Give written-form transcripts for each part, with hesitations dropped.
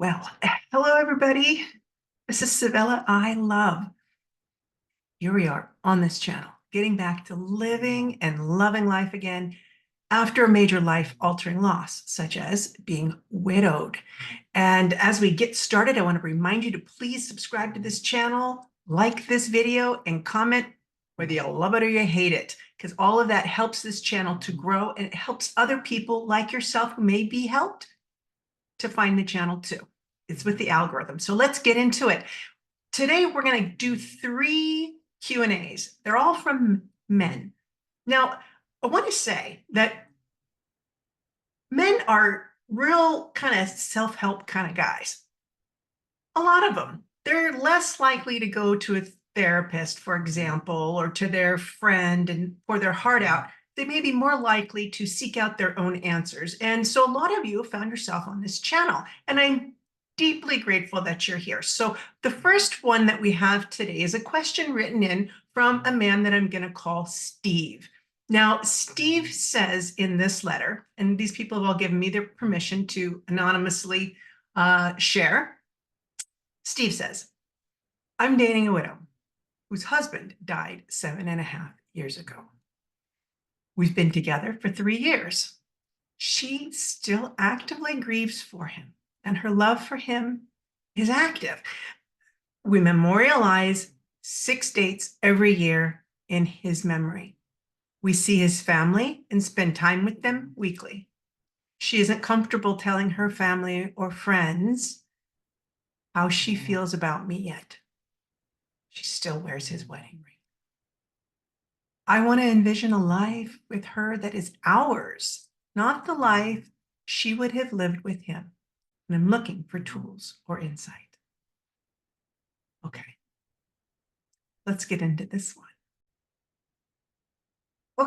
Well, hello everybody. This is Sevilla. I love. Here we are on this channel, getting back to living and loving life again after a major life-altering loss, such as being widowed. And as we get started, I want to remind you to please subscribe to this channel, like this video, and comment whether you love it or you hate it, because all of that helps this channel to grow and it helps other people like yourself who may be helped to find the channel too. It's with the algorithm. So let's get into it. Today, we're going to do 3 Q&As. They're all from men. Now, I want to say that men are real kind of self-help kind of guys. A lot of them. They're less likely to go to a therapist, for example, or to their friend and pour their heart out. They may be more likely to seek out their own answers. And so a lot of you have found yourself on this channel, and I'm deeply grateful that you're here. So the first one that we have today is a question written in from a man that I'm going to call Steve. Now, Steve says in this letter, and these people have all given me their permission to anonymously share. Steve says, I'm dating a widow whose husband died 7.5 years ago. We've been together for 3 years. She still actively grieves for him, and her love for him is active. We memorialize 6 dates every year in his memory. We see his family and spend time with them weekly. She isn't comfortable telling her family or friends how she feels about me yet. She still wears his wedding ring. I want to envision a life with her that is ours, not the life she would have lived with him. And I'm looking for tools or insight. Okay, let's get into this one.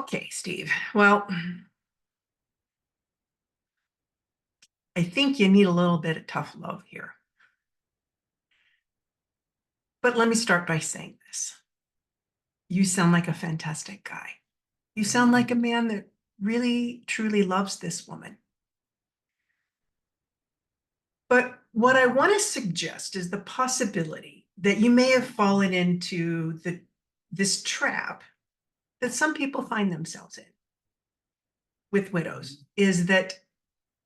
Okay, Steve. Well, I think you need a little bit of tough love here. But let me start by saying this. You sound like a fantastic guy. You sound like a man that really, truly loves this woman. But what I want to suggest is the possibility that you may have fallen into this trap that some people find themselves in with widows, is that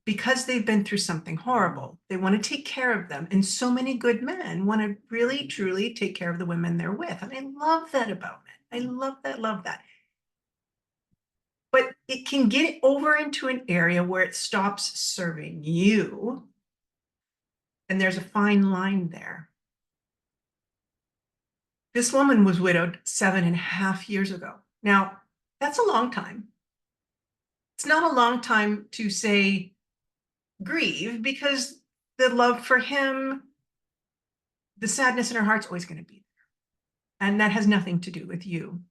because they've been through something horrible, they want to take care of them. And so many good men want to really, truly take care of the women they're with. And I love that about men. I love that. But it can get over into an area where it stops serving you. And there's a fine line there. This woman was widowed 7.5 years ago. Now, that's a long time. It's not a long time to say grieve, because the love for him, the sadness in her heart's always going to be there. And that has nothing to do with you.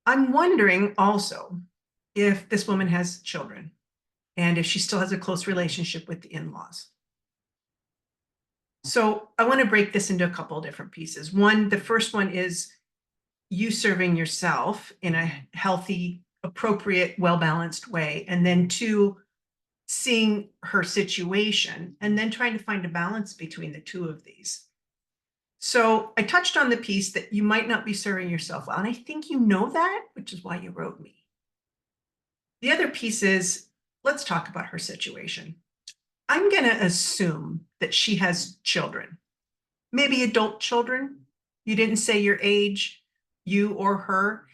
I'm wondering also if this woman has children and if she still has a close relationship with the in-laws. So I want to break this into a couple of different pieces. The first one is you serving yourself in a healthy, appropriate, well-balanced way. And then 2, seeing her situation and then trying to find a balance between the 2 of these. So I touched on the piece that you might not be serving yourself well, and I think you know that, which is why you wrote me. The other piece is, let's talk about her situation. I'm going to assume that she has children, maybe adult children. You didn't say your age, you or her.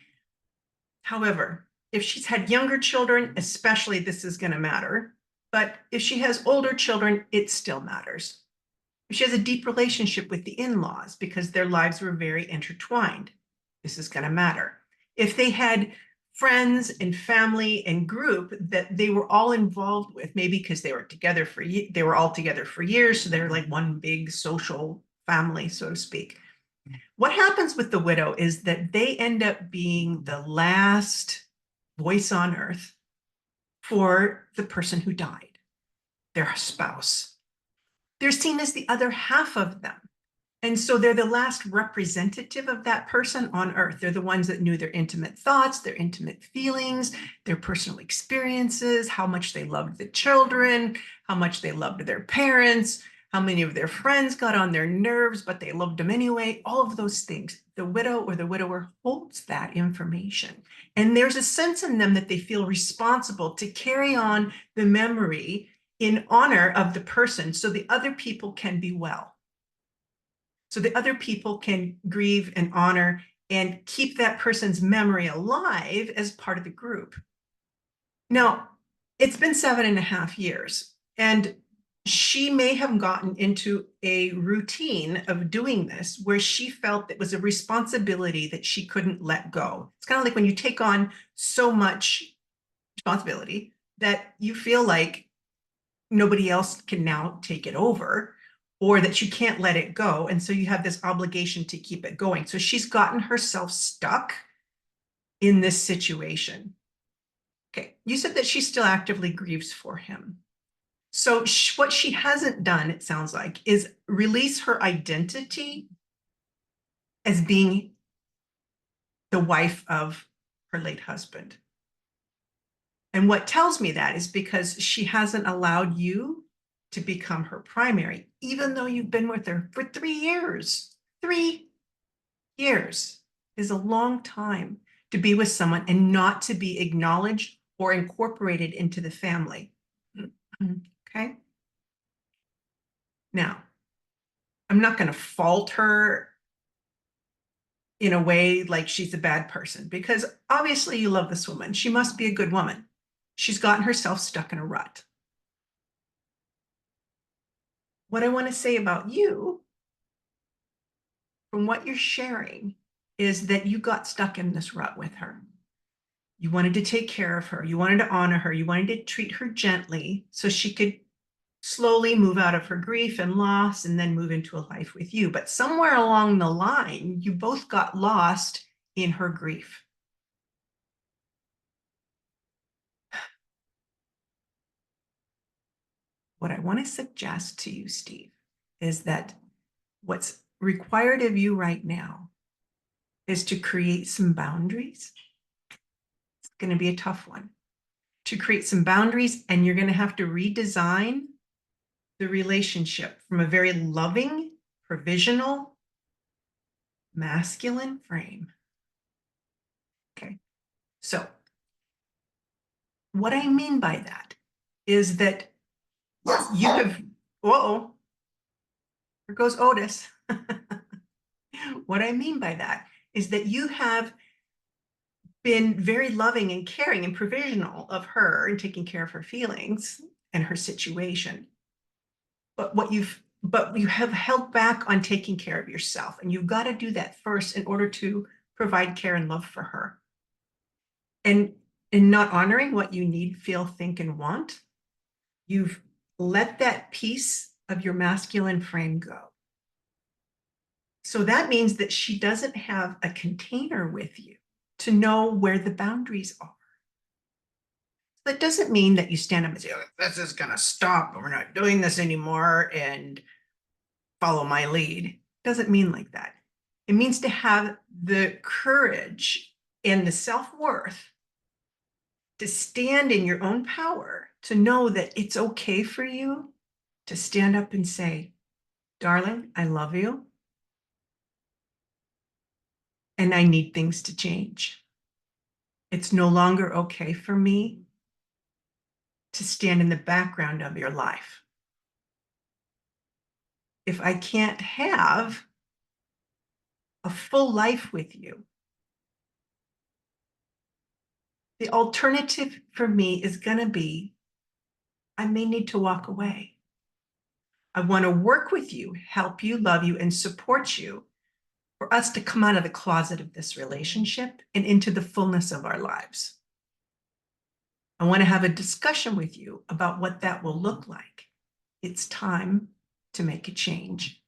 However, if she's had younger children, especially, this is going to matter. But if she has older children, it still matters. If she has a deep relationship with the in-laws because their lives were very intertwined, this is going to matter. If they had friends and family and group that they were all involved with, maybe because they were all together for years, so they're like one big social family, so to speak. What happens with the widow is that they end up being the last voice on earth for the person who died, their spouse. They're seen as the other half of them. And so they're the last representative of that person on earth. They're the ones that knew their intimate thoughts, their intimate feelings, their personal experiences, how much they loved the children, how much they loved their parents, how many of their friends got on their nerves, but they loved them anyway, all of those things. The widow or the widower holds that information. And there's a sense in them that they feel responsible to carry on the memory in honor of the person so the other people can be well. So the other people can grieve and honor and keep that person's memory alive as part of the group. Now, it's been 7.5 years, and she may have gotten into a routine of doing this where she felt it was a responsibility that she couldn't let go. It's kind of like when you take on so much responsibility that you feel like nobody else can now take it over, or that you can't let it go. And so you have this obligation to keep it going. So she's gotten herself stuck in this situation. Okay, you said that she still actively grieves for him. So what she hasn't done, it sounds like, is release her identity as being the wife of her late husband. And what tells me that is because she hasn't allowed you to become her primary, even though you've been with her for 3 years. 3 years is a long time to be with someone and not to be acknowledged or incorporated into the family. Okay. Now, I'm not going to fault her in a way like she's a bad person, because obviously you love this woman. She must be a good woman. She's gotten herself stuck in a rut. What I want to say about you, from what you're sharing, is that you got stuck in this rut with her. You wanted to take care of her. You wanted to honor her. You wanted to treat her gently so she could slowly move out of her grief and loss and then move into a life with you. But somewhere along the line, you both got lost in her grief. What I want to suggest to you, Steve, is that what's required of you right now is to create some boundaries. It's going to be a tough one. To create some boundaries, and you're going to have to redesign the relationship from a very loving, provisional, masculine frame. Okay. So what I mean by that is that you have, whoa, here goes Otis. What I mean by that is that you have been very loving and caring and provisional of her and taking care of her feelings and her situation. But you have held back on taking care of yourself, and you've got to do that first in order to provide care and love for her. And in not honoring what you need, feel, think, and want, you've let that piece of your masculine frame go. So that means that she doesn't have a container with you to know where the boundaries are. That doesn't mean that you stand up and say, oh, this is going to stop, we're not doing this anymore, and follow my lead. It doesn't mean like that. It means to have the courage and the self-worth to stand in your own power, to know that it's okay for you to stand up and say, darling, I love you, and I need things to change. It's no longer okay for me to stand in the background of your life. If I can't have a full life with you, the alternative for me is going to be, I may need to walk away. I want to work with you, help you, love you, and support you for us to come out of the closet of this relationship and into the fullness of our lives. I want to have a discussion with you about what that will look like. It's time to make a change.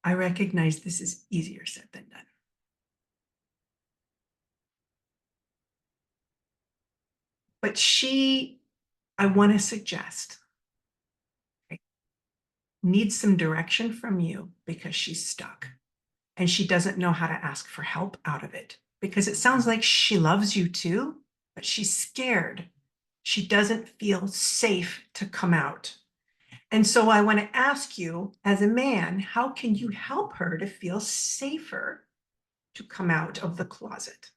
I recognize this is easier said than done. But I want to suggest, needs some direction from you because she's stuck and she doesn't know how to ask for help out of it, because it sounds like she loves you too, but she's scared. She doesn't feel safe to come out. And so I want to ask you, as a man, how can you help her to feel safer to come out of the closet?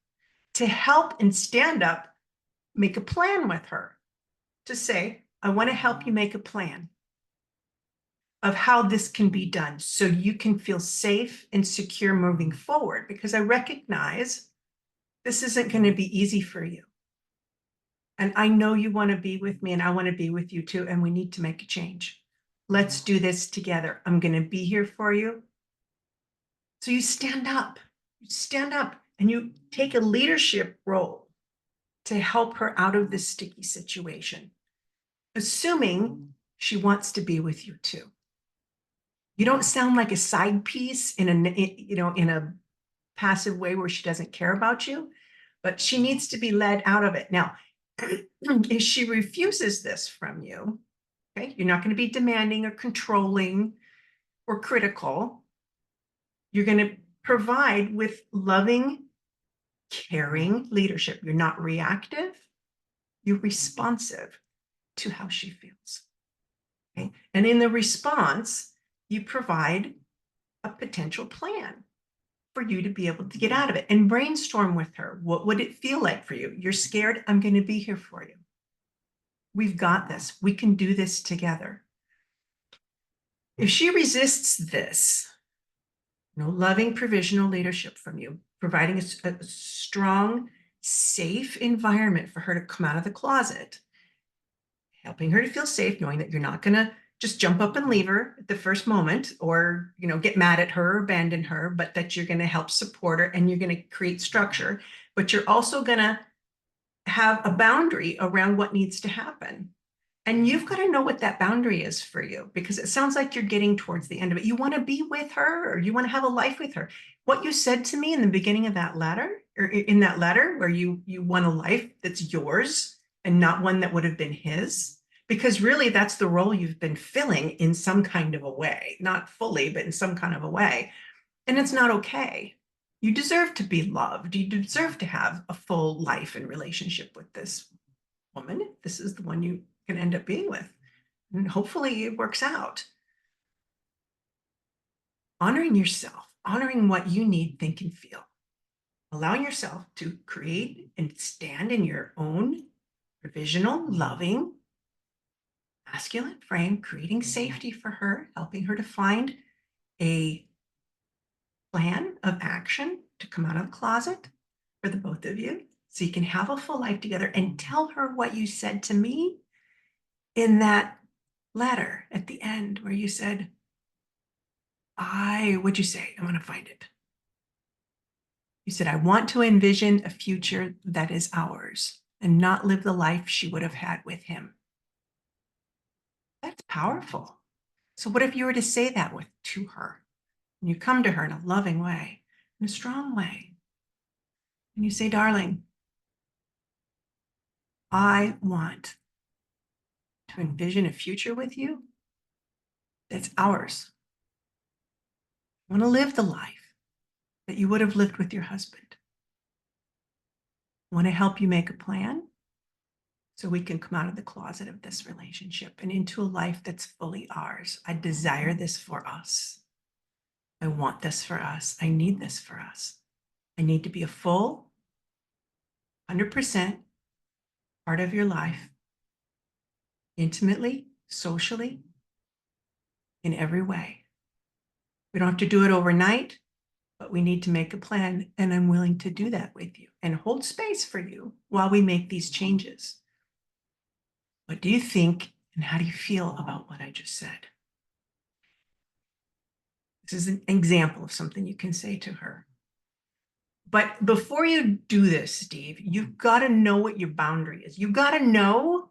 To help and stand up, make a plan with her, to say, I want to help you make a plan of how this can be done so you can feel safe and secure moving forward, because I recognize this isn't going to be easy for you. And I know you want to be with me and I want to be with you too. And we need to make a change. Let's do this together. I'm going to be here for you. So you stand up and you take a leadership role to help her out of this sticky situation, assuming she wants to be with you too. You don't sound like a side piece in a passive way where she doesn't care about you, but she needs to be led out of it. Now, if she refuses this from you, okay, you're not going to be demanding or controlling or critical. You're going to provide with loving, caring leadership. You're not reactive. You're responsive to how she feels. Okay? And in the response, you provide a potential plan for you to be able to get out of it and brainstorm with her. What would it feel like for you? You're scared. I'm going to be here for you. We've got this. We can do this together. If she resists this, loving provisional leadership from you, providing a strong, safe environment for her to come out of the closet, helping her to feel safe, knowing that you're not going to just jump up and leave her at the first moment or, get mad at her or abandon her, but that you're going to help support her and you're going to create structure, but you're also going to have a boundary around what needs to happen. And you've got to know what that boundary is for you, because it sounds like you're getting towards the end of it. You want to be with her or you want to have a life with her. What you said to me in the beginning of that letter, or in that letter where you want a life that's yours and not one that would have been his, because really that's the role you've been filling in some kind of a way, not fully, but in some kind of a way. And it's not okay. You deserve to be loved. You deserve to have a full life and relationship with this woman. This is the one you can end up being with. And hopefully it works out. Honoring yourself, honoring what you need, think, and feel. Allowing yourself to create and stand in your own provisional, loving, masculine frame, creating safety for her, helping her to find a plan of action to come out of the closet for the both of you so you can have a full life together, and tell her what you said to me in that letter at the end where you said, what'd you say? I want to find it. You said, I want to envision a future that is ours and not live the life she would have had with him. That's powerful. So what if you were to say that to her, and you come to her in a loving way, in a strong way, and you say, darling, I want to envision a future with you that's ours. I want to live the life that you would have lived with your husband. I want to help you make a plan so we can come out of the closet of this relationship and into a life that's fully ours. I desire this for us. I want this for us. I need this for us. I need to be a full, 100% part of your life, intimately, socially, in every way. We don't have to do it overnight, but we need to make a plan, and I'm willing to do that with you and hold space for you while we make these changes. What do you think, and how do you feel about what I just said? This is an example of something you can say to her. But before you do this, Steve, you've got to know what your boundary is. You've got to know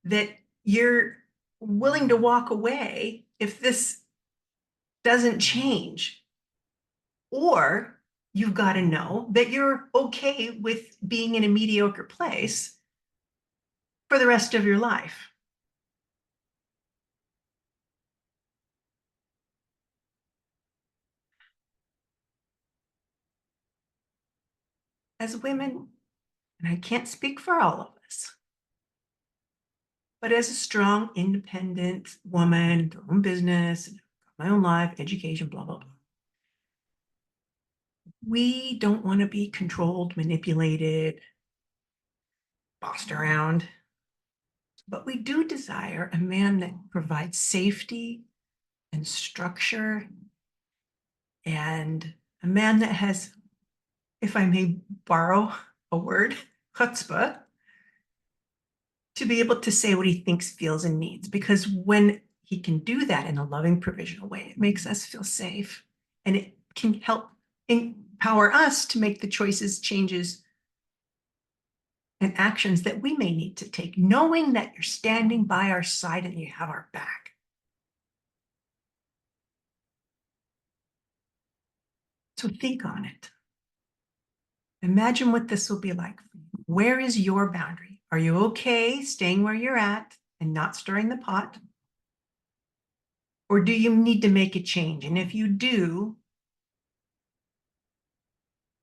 that you're willing to walk away if this doesn't change. Or you've got to know that you're okay with being in a mediocre place for the rest of your life. as women, and I can't speak for all of us, but as a strong, independent woman, her own business, my own life, education, blah, blah, blah, we don't want to be controlled, manipulated, bossed around, but we do desire a man that provides safety and structure, and a man that has, if I may borrow a word, chutzpah, to be able to say what he thinks, feels, and needs. Because when he can do that in a loving, provisional way, it makes us feel safe, and it can help empower us to make the choices, changes, and actions that we may need to take, knowing that you're standing by our side and you have our back. So think on it. Imagine what this will be like for you. Where is your boundary? Are you okay staying where you're at and not stirring the pot? Or do you need to make a change? And if you do,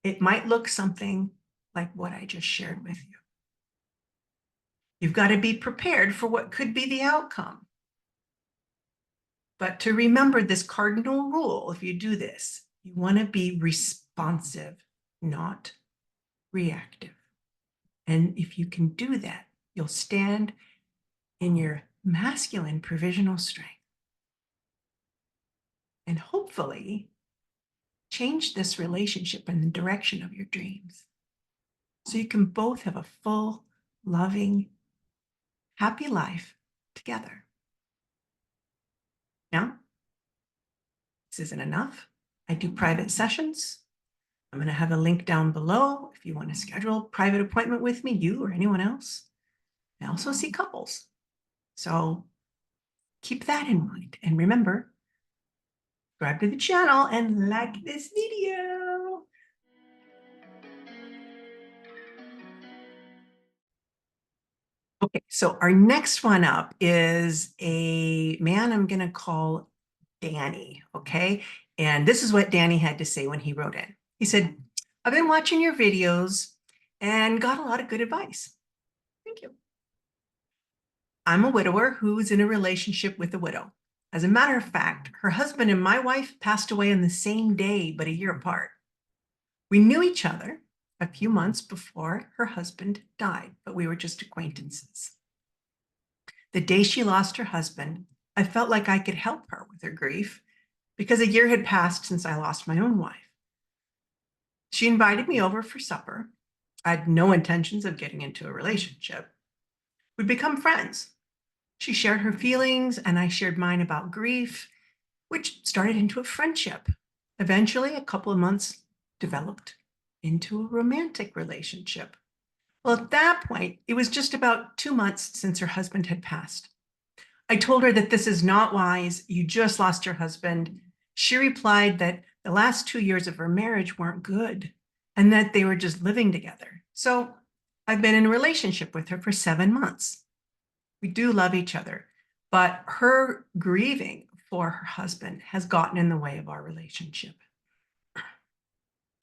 it might look something like what I just shared with you. You've got to be prepared for what could be the outcome. But to remember this cardinal rule, if you do this, you want to be responsive, not reactive. And if you can do that, you'll stand in your masculine provisional strength and hopefully change this relationship in the direction of your dreams. So you can both have a full, loving, happy life together. Now, this isn't enough. I do private sessions. I'm going to have a link down below if you want to schedule a private appointment with me, you or anyone else. I also see couples. So keep that in mind. And remember, subscribe to the channel and like this video. Okay, so our next one up is a man I'm going to call Danny, okay? And this is what Danny had to say when he wrote in. He said, I've been watching your videos and got a lot of good advice. Thank you. I'm a widower who's in a relationship with a widow. As a matter of fact, her husband and my wife passed away on the same day, but a year apart. We knew each other a few months before her husband died, but we were just acquaintances. The day she lost her husband, I felt like I could help her with her grief because a year had passed since I lost my own wife. She invited me over for supper. I had no intentions of getting into a relationship. We'd become friends. She shared her feelings and I shared mine about grief, which started into a friendship. Eventually, a couple of months developed into a romantic relationship. Well, at that point, it was just about 2 months since her husband had passed. I told her that this is not wise. You just lost your husband. She replied that the last 2 years of her marriage weren't good and that they were just living together. So I've been in a relationship with her for 7 months. We do love each other, but her grieving for her husband has gotten in the way of our relationship.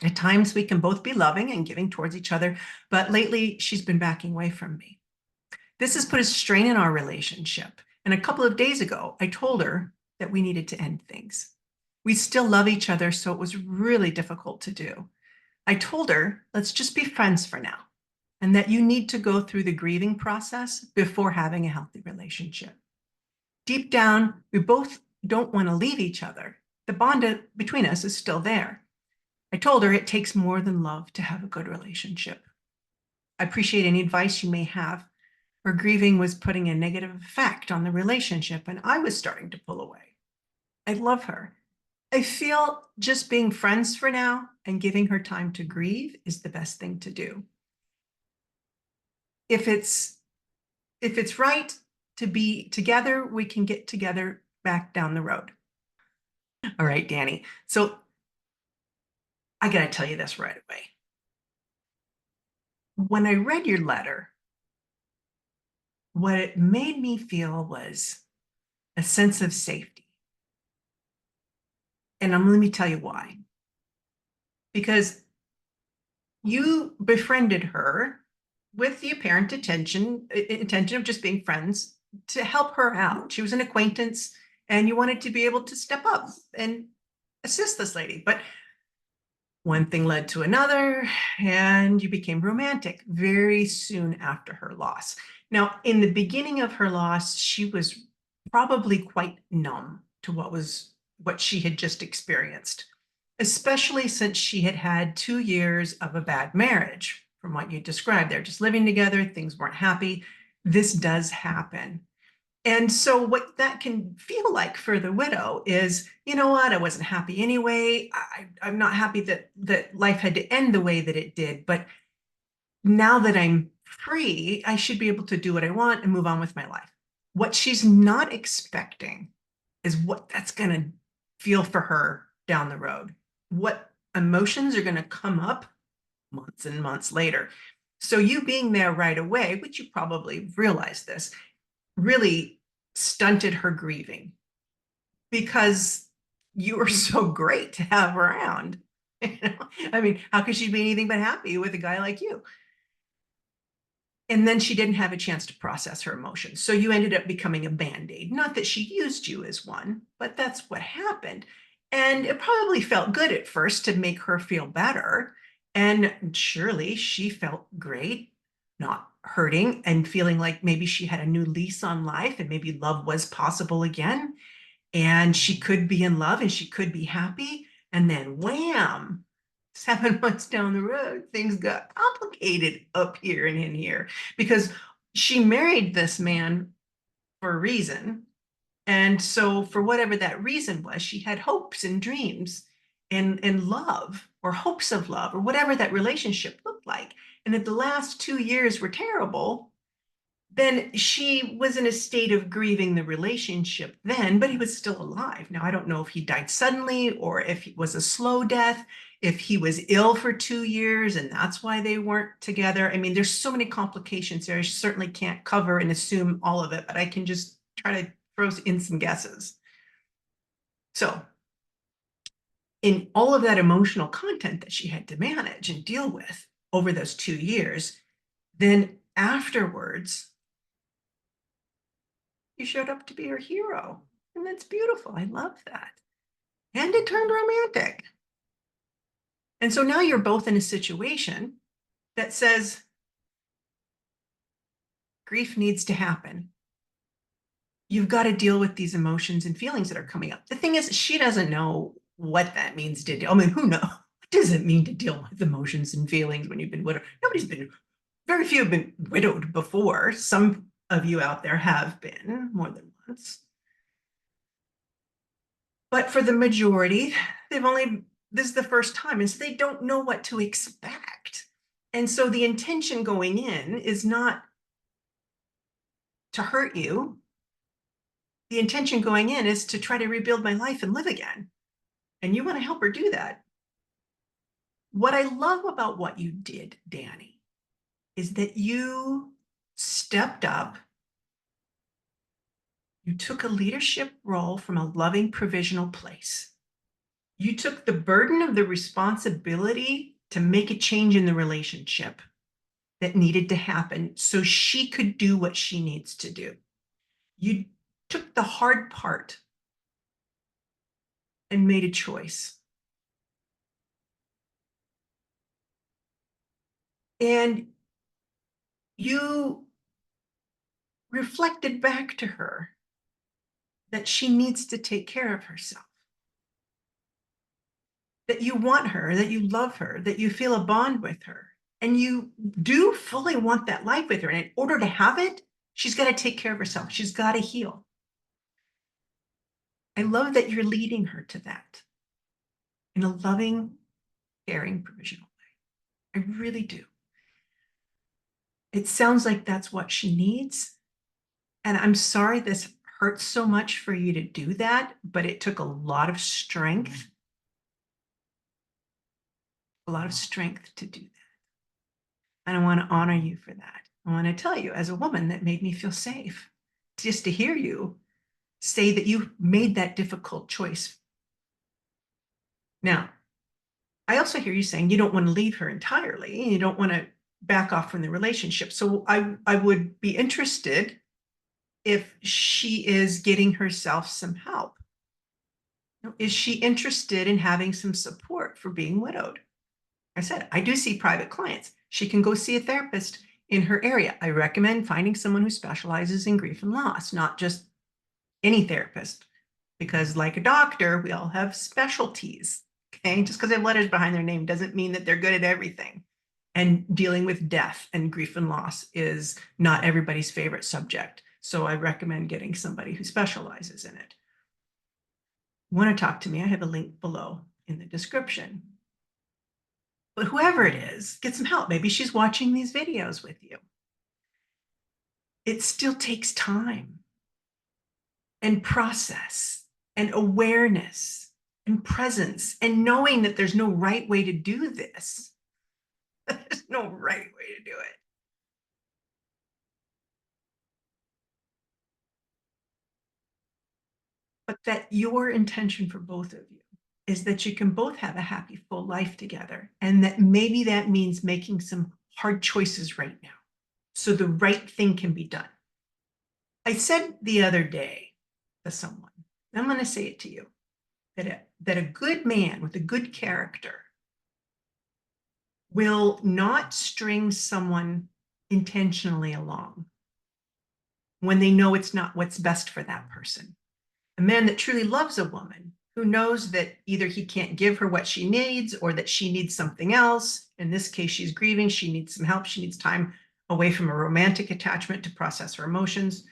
At times we can both be loving and giving towards each other, but lately she's been backing away from me. This has put a strain in our relationship. And a couple of days ago, I told her that we needed to end things. We still love each other, so it was really difficult to do. I told her, let's just be friends for now, and that you need to go through the grieving process before having a healthy relationship. Deep down, we both don't want to leave each other. The bond between us is still there. I told her it takes more than love to have a good relationship. I appreciate any advice you may have. Her grieving was putting a negative effect on the relationship, and I was starting to pull away. I love her. I feel just being friends for now and giving her time to grieve is the best thing to do. If it's right to be together, we can get together back down the road. All right, Danny. So I got to tell you this right away. When I read your letter, what it made me feel was a sense of safety. And let me tell you why. Because You befriended her with the apparent intention of just being friends to help her out. She was an acquaintance and you wanted to be able to step up and assist this lady. But one thing led to another, and you became romantic very soon after her loss. Now, in the beginning of her loss, she was probably quite numb to what she had just experienced, especially since she had had 2 years of a bad marriage. From what you described, they're just living together, things weren't happy. This does happen. And so what that can feel like for the widow is, you know what, I wasn't happy anyway. I'm not happy that life had to end the way that it did. But now that I'm free, I should be able to do what I want and move on with my life. What she's not expecting is what that's going to feel for her down the road. What emotions are going to come up months and months later. So you being there right away, which you probably realize this, really stunted her grieving because you were so great to have around. I mean, how could she be anything but happy with a guy like you? And then she didn't have a chance to process her emotions. So you ended up becoming a band-aid. Not that she used you as one, but that's what happened. And it probably felt good at first to make her feel better. And surely she felt great, not hurting and feeling like maybe she had a new lease on life and maybe love was possible again. And she could be in love and she could be happy. And then wham, 7 months down the road, things got complicated up here and in here because she married this man for a reason. And so, for whatever that reason was, she had hopes and dreams and love or hopes of love or whatever that relationship looked like. And if the last 2 years were terrible, then she was in a state of grieving the relationship then, but he was still alive. Now, I don't know if he died suddenly or if it was a slow death, if he was ill for 2 years and that's why they weren't together. I mean, there's so many complications there. I certainly can't cover and assume all of it, but I can just try to throw in some guesses. So, in all of that emotional content that she had to manage and deal with over those 2 years, then afterwards, you showed up to be her hero. And that's beautiful. I love that. And it turned romantic. And so now you're both in a situation that says grief needs to happen. You've got to deal with these emotions and feelings that are coming up. The thing is, she doesn't know what that means to do. I mean, who knows? What does it mean to deal with emotions and feelings when you've been widowed? Very few have been widowed before. Some of you out there have been more than once. But for the majority, this is the first time, and so they don't know what to expect. And so the intention going in is not to hurt you. The intention going in is to try to rebuild my life and live again. And you want to help her do that. What I love about what you did, Danny, is that you stepped up. You took a leadership role from a loving provisional place. You took the burden of the responsibility to make a change in the relationship that needed to happen so she could do what she needs to do. You took the hard part and made a choice. And you reflected back to her that she needs to take care of herself, that you want her, that you love her, that you feel a bond with her. And you do fully want that life with her. And in order to have it, she's got to take care of herself. She's got to heal. I love that you're leading her to that in a loving, caring, provisional way. I really do. It sounds like that's what she needs. And I'm sorry this hurts so much for you to do that, but it took a lot of strength to do that. And I want to honor you for that. I want to tell you, as a woman, that made me feel safe just to hear you say that you made that difficult choice. Now, I also hear you saying you don't want to leave her entirely. You don't want to back off from the relationship. So I would be interested if she is getting herself some help. Is she interested in having some support for being widowed? I said, I do see private clients. She can go see a therapist in her area. I recommend finding someone who specializes in grief and loss, not just any therapist, because like a doctor, we all have specialties. Okay. Just because they have letters behind their name doesn't mean that they're good at everything. And dealing with death and grief and loss is not everybody's favorite subject. So I recommend getting somebody who specializes in it. Want to talk to me? I have a link below in the description. But whoever it is, get some help. Maybe she's watching these videos with you. It still takes time and process and awareness and presence and knowing that there's no right way to do this. There's no right way to do it. But that your intention for both of you is that you can both have a happy, full life together. And that maybe that means making some hard choices right now so the right thing can be done. I said the other day to someone, I'm going to say it to you, that a good man with a good character will not string someone intentionally along when they know it's not what's best for that person. A man that truly loves a woman who knows that either he can't give her what she needs or that she needs something else. In this case, she's grieving. She needs some help. She needs time away from a romantic attachment to process her emotions.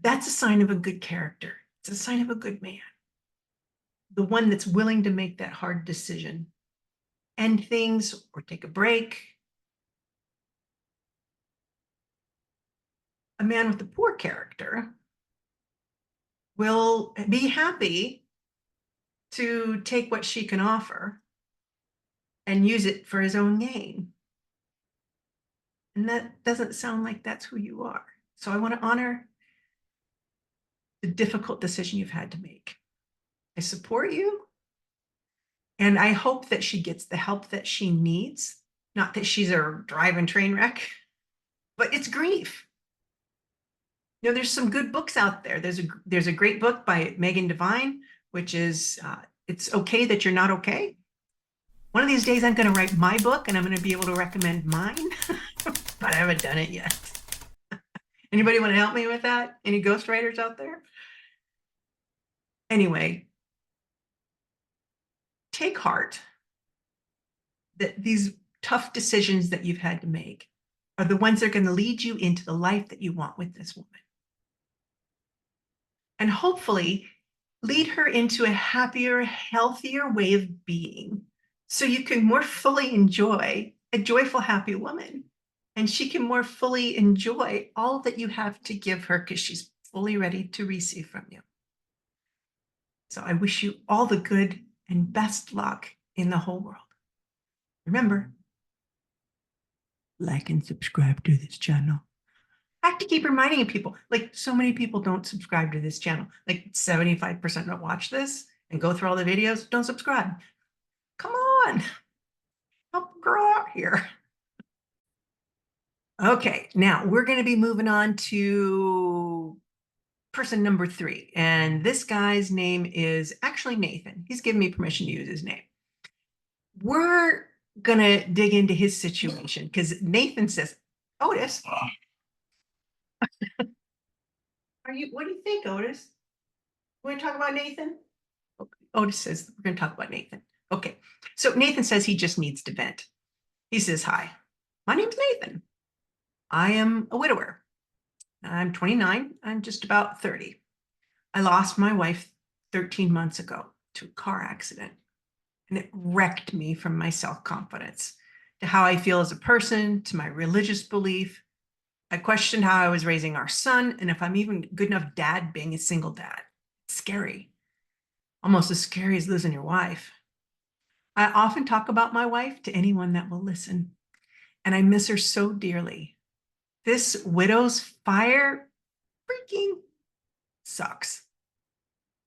That's a sign of a good character. It's a sign of a good man. The one that's willing to make that hard decision, end things or take a break. A man with a poor character will be happy to take what she can offer and use it for his own gain. And that doesn't sound like that's who you are. So I want to honor the difficult decision you've had to make. I support you. And I hope that she gets the help that she needs. Not that she's a driving train wreck, but it's grief. You know, there's some good books out there. There's a great book by Megan Devine, which is It's Okay That You're Not Okay. One of these days I'm going to write my book and I'm going to be able to recommend mine, but I haven't done it yet. Anybody want to help me with that? Any ghostwriters out there? Anyway, take heart that these tough decisions that you've had to make are the ones that are going to lead you into the life that you want with this woman. And hopefully lead her into a happier, healthier way of being so you can more fully enjoy a joyful, happy woman. And she can more fully enjoy all that you have to give her because she's fully ready to receive from you. So I wish you all the good and best luck in the whole world. Remember, like and subscribe to this channel. I have to keep reminding people, like so many people don't subscribe to this channel. Like 75% don't watch this and go through all the videos, don't subscribe. Come on, help a girl out here. Okay, now we're going to be moving on to person number 3. And this guy's name is actually Nathan. He's given me permission to use his name. We're going to dig into his situation because Nathan says, Otis, what do you think, Otis? We want to talk about Nathan? Okay. Otis says, we're going to talk about Nathan. Okay. So Nathan says he just needs to vent. He says, hi, my name's Nathan. I am a widower. I'm 29. I'm just about 30. I lost my wife 13 months ago to a car accident, and it wrecked me from my self-confidence to how I feel as a person, to my religious belief. I questioned how I was raising our son and if I'm even good enough dad being a single dad. It's scary, almost as scary as losing your wife. I often talk about my wife to anyone that will listen, and I miss her so dearly. This widow's fire freaking sucks.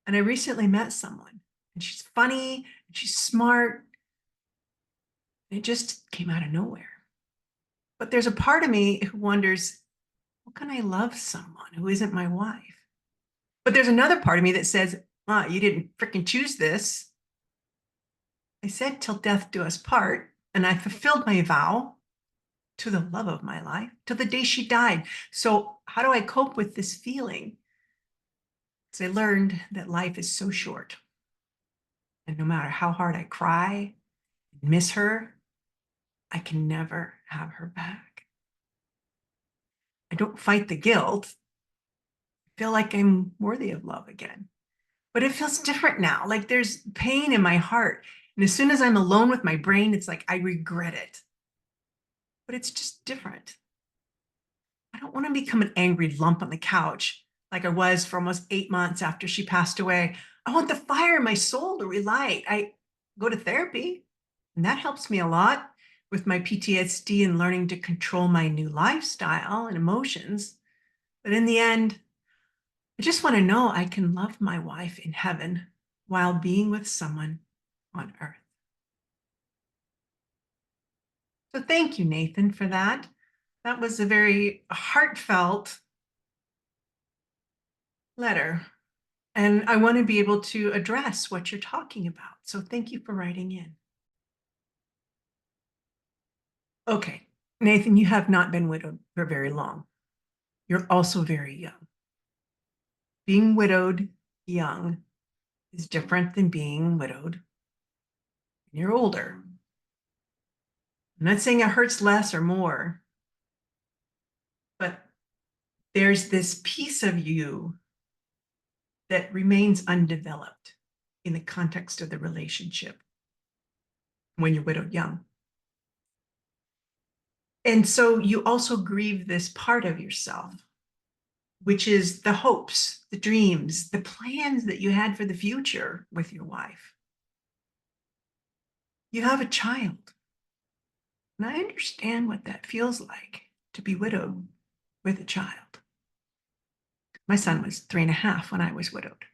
And I recently met someone, and she's funny, She's smart. It just came out of nowhere. But there's a part of me who wonders, how can I love someone who isn't my wife? But there's another part of me that says, you didn't freaking choose this. I said, till death do us part, and I fulfilled my vow to the love of my life till the day she died. So how do I cope with this feeling? Because I learned that life is so short. And no matter how hard I cry, miss her, I can never have her back. I don't fight the guilt. I feel like I'm worthy of love again. But it feels different now. Like there's pain in my heart. And as soon as I'm alone with my brain, it's like I regret it. But it's just different. I don't want to become an angry lump on the couch like I was for almost 8 months after she passed away. I want the fire in my soul to relight. I go to therapy, and that helps me a lot with my PTSD and learning to control my new lifestyle and emotions. But in the end, I just want to know I can love my wife in heaven while being with someone on earth. So thank you, Nathan, for that. That was a very heartfelt letter. And I want to be able to address what you're talking about. So thank you for writing in. Okay, Nathan, you have not been widowed for very long. You're also very young. Being widowed young is different than being widowed when you're older. I'm not saying it hurts less or more, but there's this piece of you that remains undeveloped in the context of the relationship when you're widowed young. And so you also grieve this part of yourself, which is the hopes, the dreams, the plans that you had for the future with your wife. You have a child. And I understand what that feels like to be widowed with a child. My son was 3.5 when I was widowed.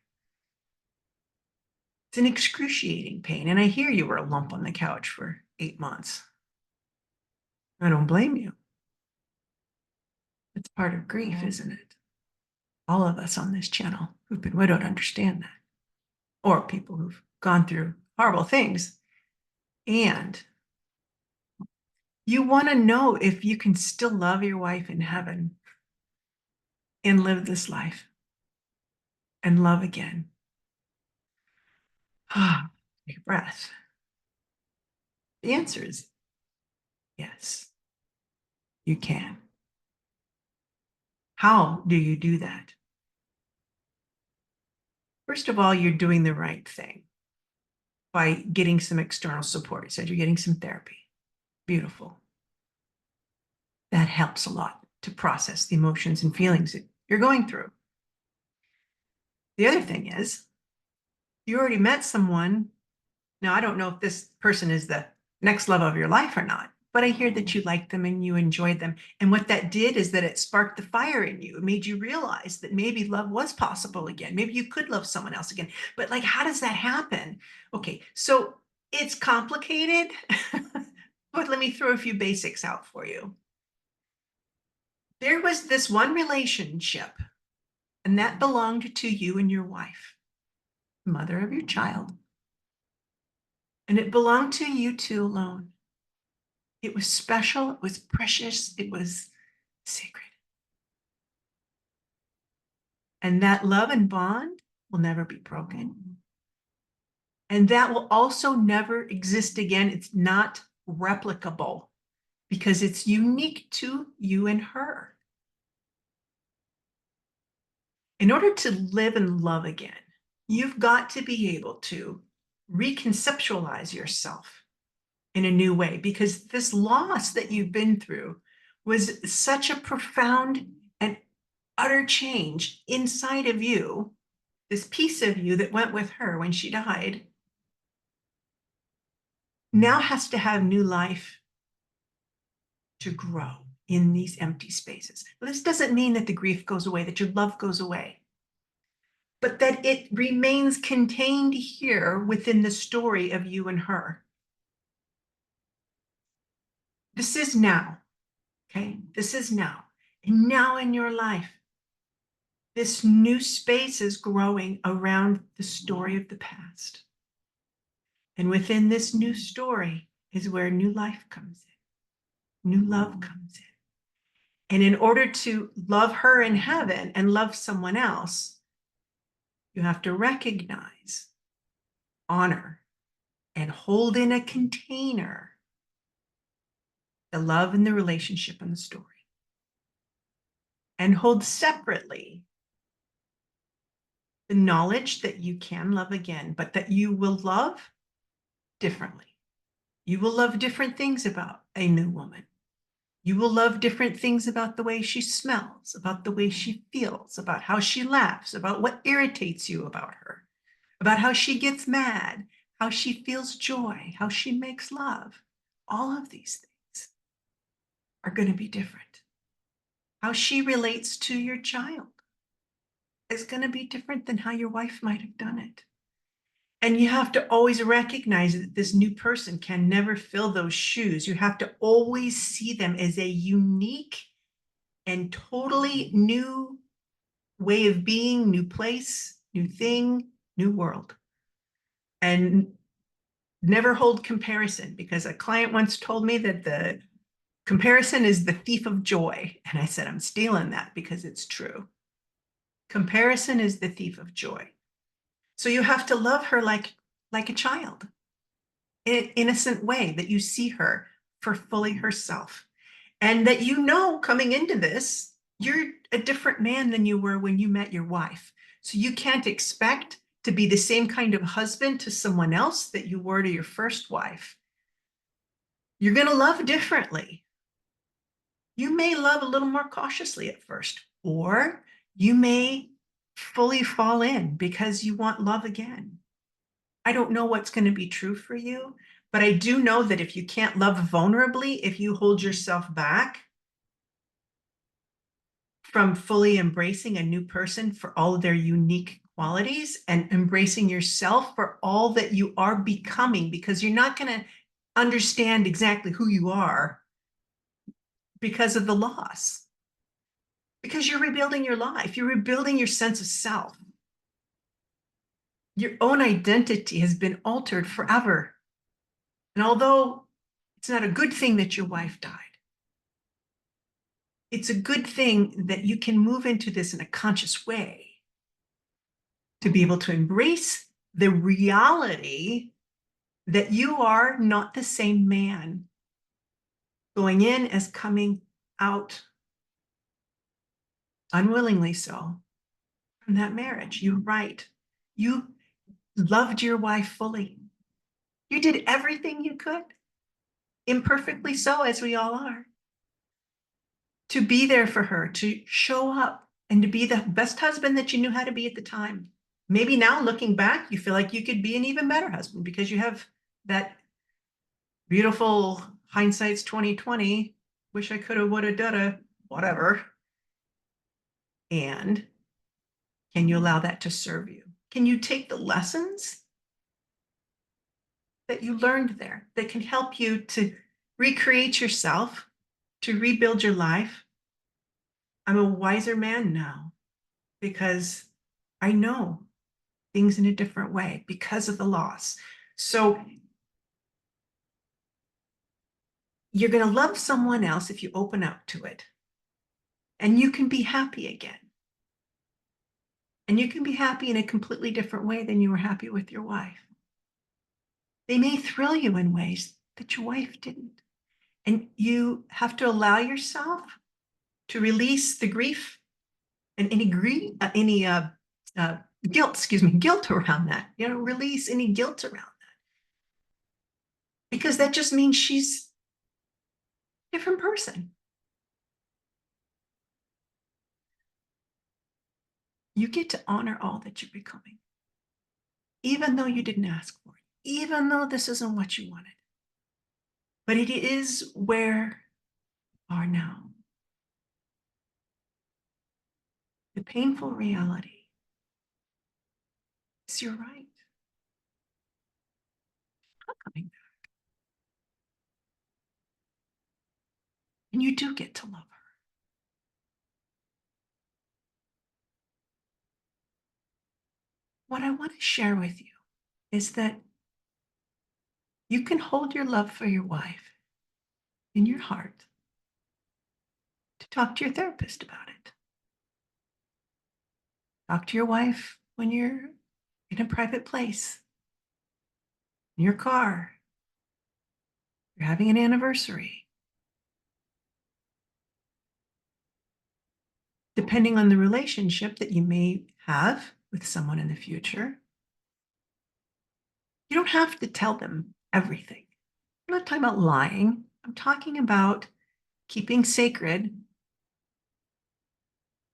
It's an excruciating pain. And I hear you were a lump on the couch for 8 months. I don't blame you. It's part of grief, isn't it? All of us on this channel who've been widowed understand that. Or people who've gone through horrible things. And you want to know if you can still love your wife in heaven and live this life and love again. Take a breath. The answer is yes, you can. How do you do that? First of all, you're doing the right thing by getting some external support. You said you're getting some therapy. Beautiful. That helps a lot to process the emotions and feelings that you're going through. The other thing is, you already met someone. Now, I don't know if this person is the next love of your life or not, but I hear that you liked them and you enjoyed them. And what that did is that it sparked the fire in you. It made you realize that maybe love was possible again. Maybe you could love someone else again. But like, how does that happen? Okay, so it's complicated, but let me throw a few basics out for you. There was this one relationship, and that belonged to you and your wife, the mother of your child. And it belonged to you two alone. It was special, it was precious, it was sacred. And that love and bond will never be broken. And that will also never exist again. It's not replicable because it's unique to you and her. In order to live and love again, you've got to be able to reconceptualize yourself in a new way, because this loss that you've been through was such a profound and utter change inside of you, this piece of you that went with her when she died, now has to have new life to grow in these empty spaces. But this doesn't mean that the grief goes away, that your love goes away. but that it remains contained here within the story of you and her. This is now, okay? This is now. And now in your life, this new space is growing around the story of the past. And within this new story is where new life comes in, new love comes in. And in order to love her in heaven and love someone else, you have to recognize, honor, and hold in a container the love and the relationship and the story. And hold separately the knowledge that you can love again, but that you will love differently. You will love different things about a new woman. You will love different things about the way she smells, about the way she feels, about how she laughs, about what irritates you about her, about how she gets mad, how she feels joy, how she makes love. All of these things are going to be different. How she relates to your child is going to be different than how your wife might have done it. And you have to always recognize that this new person can never fill those shoes. You have to always see them as a unique and totally new way of being, new place, new thing, new world. And never hold comparison, because a client once told me that the comparison is the thief of joy. And I said, I'm stealing that because it's true. Comparison is the thief of joy. So you have to love her like a child, in an innocent way, that you see her for fully herself. And that you know, coming into this, you're a different man than you were when you met your wife. So you can't expect to be the same kind of husband to someone else that you were to your first wife. You're going to love differently. You may love a little more cautiously at first, or you may fully fall in because you want love again. I don't know what's going to be true for you, but I do know that if you can't love vulnerably, if you hold yourself back from fully embracing a new person for all of their unique qualities and embracing yourself for all that you are becoming, because you're not going to understand exactly who you are because of the loss, because you're rebuilding your life, you're rebuilding your sense of self. Your own identity has been altered forever. And although it's not a good thing that your wife died, it's a good thing that you can move into this in a conscious way to be able to embrace the reality that you are not the same man going in as coming out, unwillingly so, from that marriage. You're right. You loved your wife fully. You did everything you could, imperfectly so, as we all are, to be there for her, to show up, and to be the best husband that you knew how to be at the time. Maybe now, looking back, you feel like you could be an even better husband because you have that beautiful hindsight's 2020, wish I coulda, woulda, dulda, whatever. And can you allow that to serve you? Can you take the lessons that you learned there that can help you to recreate yourself, to rebuild your life? I'm a wiser man now because I know things in a different way because of the loss. So you're going to love someone else if you open up to it. And you can be happy again. And you can be happy in a completely different way than you were happy with your wife. They may thrill you in ways that your wife didn't. And you have to allow yourself to release the grief and any guilt around that. Release any guilt around that. Because that just means she's a different person. You get to honor all that you're becoming, even though you didn't ask for it, even though this isn't what you wanted. But it is where you are now. The painful reality It's your right. Not coming back. And you do get to love her. What I want to share with you is that you can hold your love for your wife in your heart to talk to your therapist about it. Talk to your wife when you're in a private place, in your car, you're having an anniversary. Depending on the relationship that you may have with someone in the future, you don't have to tell them everything. I'm not talking about lying. I'm talking about keeping sacred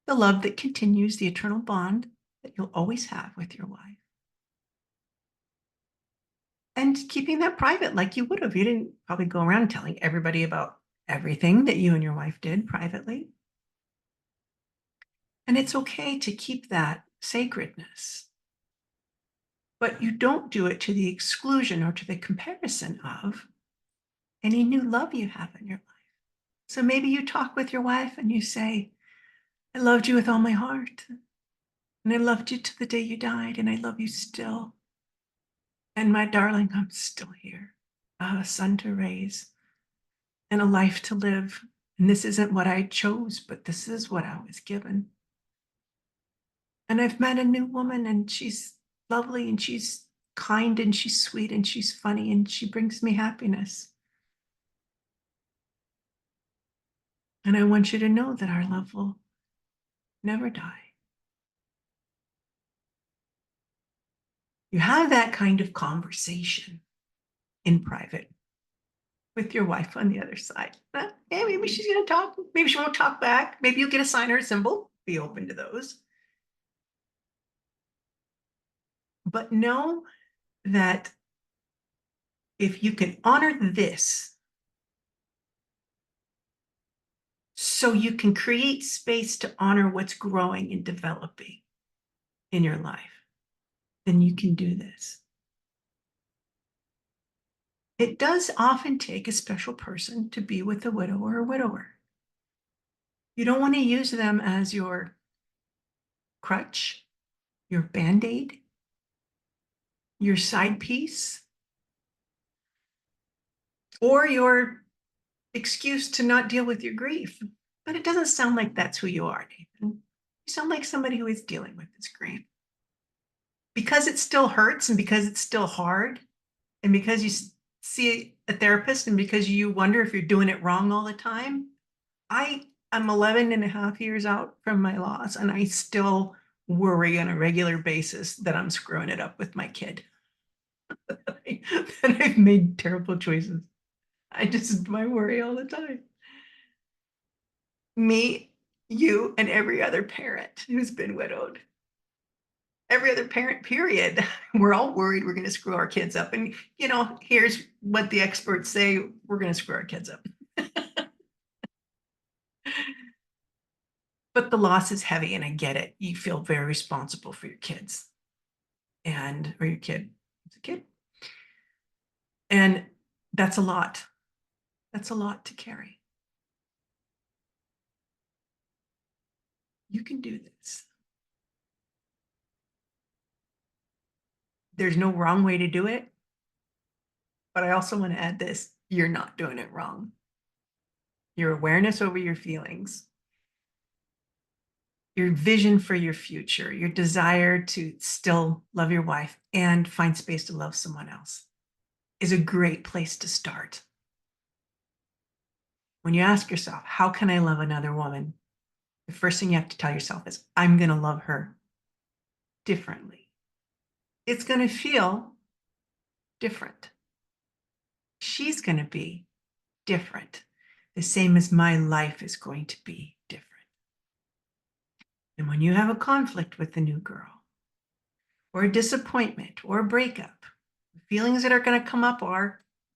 the love that continues, the eternal bond that you'll always have with your wife. And keeping that private like you would have. You didn't probably go around telling everybody about everything that you and your wife did privately. And it's okay to keep that sacredness. But you don't do it to the exclusion or to the comparison of any new love you have in your life. So maybe you talk with your wife and you say, I loved you with all my heart. And I loved you to the day you died. And I love you still. And my darling, I'm still here. I have a son to raise and a life to live. And this isn't what I chose, but this is what I was given. And I've met a new woman and she's lovely and she's kind and she's sweet and she's funny and she brings me happiness. And I want you to know that our love will never die. You have that kind of conversation in private with your wife on the other side. Hey, maybe she's going to talk. Maybe she won't talk back. Maybe you'll get a sign or a symbol. Be open to those. But know that if you can honor this, so you can create space to honor what's growing and developing in your life, then you can do this. It does often take a special person to be with a widow or a widower. You don't want to use them as your crutch, your band-aid, your side piece, or your excuse to not deal with your grief. But it doesn't sound like that's who you are, Nathan. You sound like somebody who is dealing with this grief. Because it still hurts and because it's still hard, and because you see a therapist and because you wonder if you're doing it wrong all the time, I am 11 and a half years out from my loss, and I still worry on a regular basis that I'm screwing it up with my kid. That I've made terrible choices. I worry all the time. Me, you, and every other parent who's been widowed. Every other parent, period. We're all worried we're going to screw our kids up. And, here's what the experts say, we're going to screw our kids up. But the loss is heavy, and I get it. You feel very responsible for your kids or your kid. It's a kid. And that's a lot. That's a lot to carry. You can do this. There's no wrong way to do it. But I also want to add this, you're not doing it wrong. Your awareness over your feelings, your vision for your future, your desire to still love your wife and find space to love someone else is a great place to start. When you ask yourself, how can I love another woman? The first thing you have to tell yourself is, I'm going to love her differently. It's going to feel different. She's going to be different, the same as my life is going to be different. And when you have a conflict with the new girl, or a disappointment, or a breakup, the feelings that are going to come up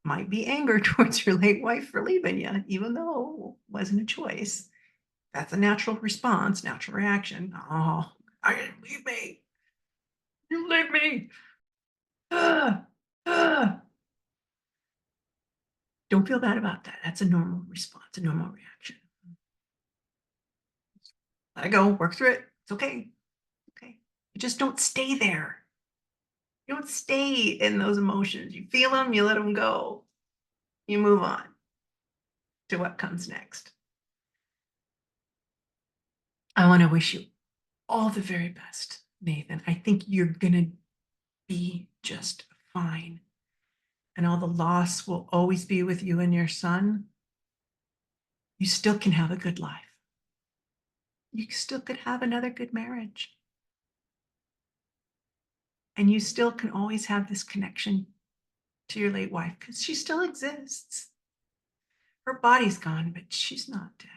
might be anger towards your late wife for leaving you, even though it wasn't a choice. That's a natural response, natural reaction. Oh, I didn't leave me. You leave me. Ah, ah. Don't feel bad about that. That's a normal response, a normal reaction. Let it go, work through it. It's okay. Okay. You just don't stay there. You don't stay in those emotions. You feel them, you let them go. You move on to what comes next. I want to wish you all the very best, Nathan. I think you're going to be just fine. And all the loss will always be with you and your son. You still can have a good life. You still could have another good marriage. And you still can always have this connection to your late wife because she still exists. Her body's gone, but she's not dead.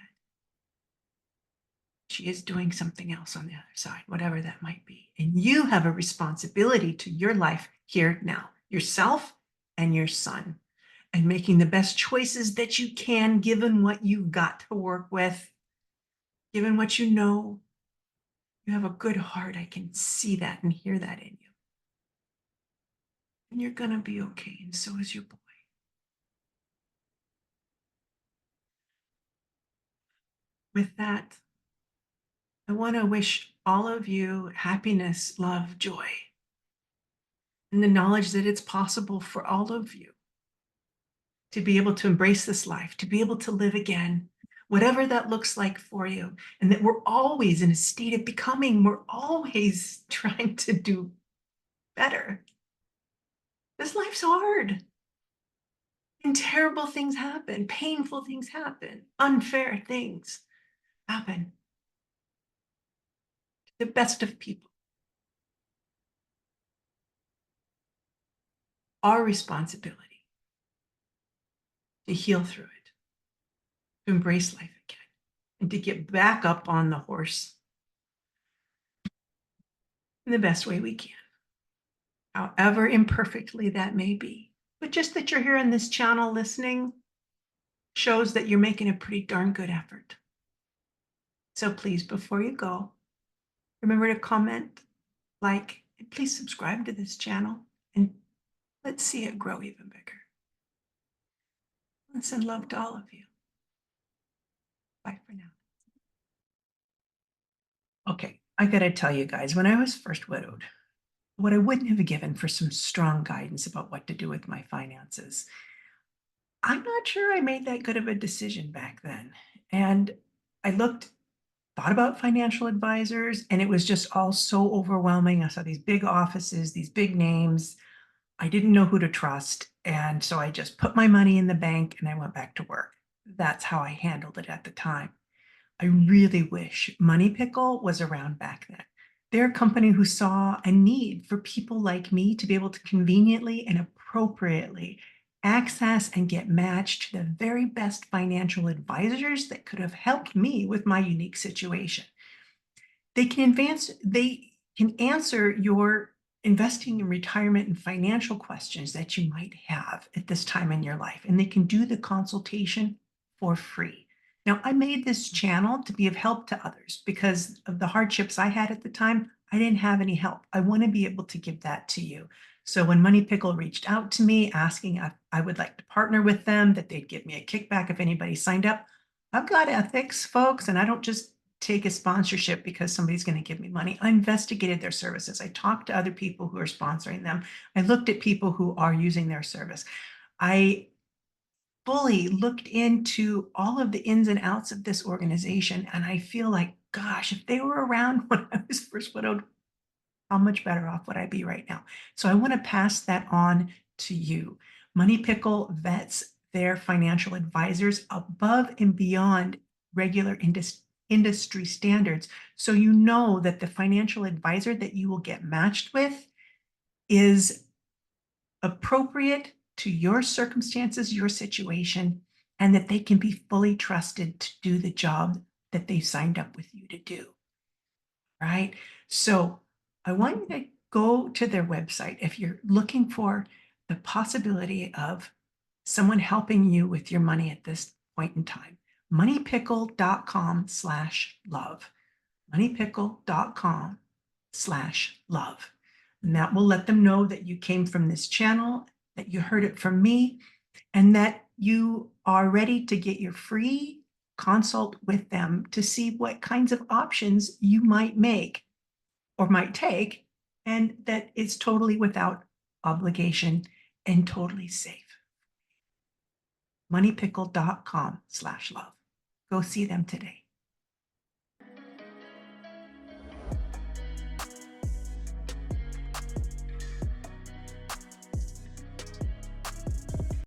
She is doing something else on the other side, whatever that might be. And you have a responsibility to your life here now, yourself and your son, and making the best choices that you can, given what you've got to work with, given what you know. You have a good heart. I can see that and hear that in you. And you're going to be okay. And so is your boy. With that, I want to wish all of you happiness, love, joy, and the knowledge that it's possible for all of you to be able to embrace this life, to be able to live again, whatever that looks like for you. And that we're always in a state of becoming, we're always trying to do better. This life's hard. And terrible things happen, painful things happen, unfair things happen to the best of people. Our responsibility to heal through it, to embrace life again, and to get back up on the horse in the best way we can, however imperfectly that may be. But just that you're here in this channel listening shows that you're making a pretty darn good effort. So please, before you go, remember to comment, like, and please subscribe to this channel, and let's see it grow even bigger. Let's send love to all of you. Bye for now. Okay, I gotta tell you guys, when I was first widowed, what I wouldn't have given for some strong guidance about what to do with my finances, I'm not sure I made that good of a decision back then. And I thought about financial advisors, and it was just all so overwhelming. I saw these big offices, these big names. I didn't know who to trust. And so I just put my money in the bank and I went back to work. That's how I handled it at the time. I really wish Money Pickle was around back then. They're a company who saw a need for people like me to be able to conveniently and appropriately access and get matched to the very best financial advisors that could have helped me with my unique situation. They can answer your investing in retirement and financial questions that you might have at this time in your life, and they can do the consultation for free. Now, I made this channel to be of help to others because of the hardships I had at the time. I didn't have any help. I want to be able to give that to you. So when Money Pickle reached out to me asking if I would like to partner with them, that they'd give me a kickback if anybody signed up, I've got ethics, folks, and I don't just take a sponsorship because somebody's going to give me money. I investigated their services. I talked to other people who are sponsoring them. I looked at people who are using their service. I fully looked into all of the ins and outs of this organization. And I feel like, gosh, if they were around when I was first widowed, how much better off would I be right now? So I want to pass that on to you. Money Pickle vets their financial advisors above and beyond regular industry standards. So you know that the financial advisor that you will get matched with is appropriate to your circumstances, your situation, and that they can be fully trusted to do the job that they signed up with you to do. Right? So I want you to go to their website if you're looking for the possibility of someone helping you with your money at this point in time. Moneypickle.com/love. Moneypickle.com/love. And that will let them know that you came from this channel, that you heard it from me, and that you are ready to get your free consult with them to see what kinds of options you might make or might take, and that it's totally without obligation and totally safe. moneypickle.com/love. Go see them today.